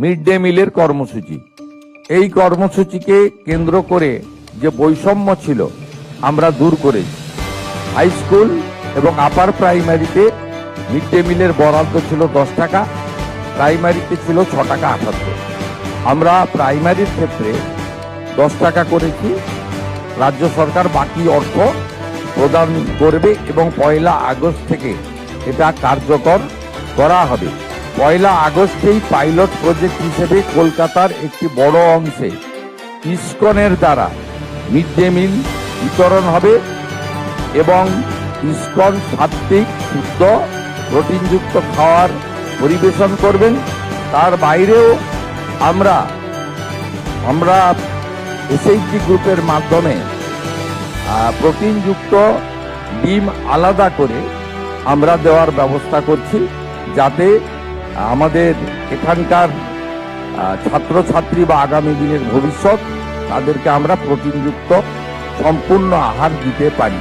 Mid day মিলের কর্মসূচি। এই কর্মসূচিকে কেন্দ্র করে যে বৈষম্য ছিল আমরা দূর করেছি। হাই স্কুল এবং আপার প্রাইমারিতে মিড ডে মিলের বরাদ্দ ছিল 10 টাকা, প্রাইমারিতে ছিল 6 টাকা 78। আমরা প্রাইমারির ক্ষেত্রে 10 টাকা করেছি। রাজ্য সরকার বাকি অর্থ প্রদান করবে এবং 1 আগস্ট থেকে এটা কার্যকর করা হবে। 1 আগস্টেই পাইলট প্রজেক্ট হিসেবে কলকাতার একটি বড় অংশে ইসকনের দ্বারা মিড ডে মিল বিতরণ হবে এবং ইসকন সাত্ত্বিক শুদ্ধ প্রোটিনযুক্ত খাবার পরিবেশন করবেন। তার বাইরেও আমরা এসএইচজি গ্রুপের মাধ্যমে প্রোটিনযুক্ত ডিম আলাদা করে আমরা দেওয়ার ব্যবস্থা করছি, যাতে আমাদের এখানকার ছাত্রছাত্রী বা আগামী দিনের ভবিষ্যৎ তাদেরকে আমরা প্রোটিনযুক্ত সম্পূর্ণ আহার দিতে পারি।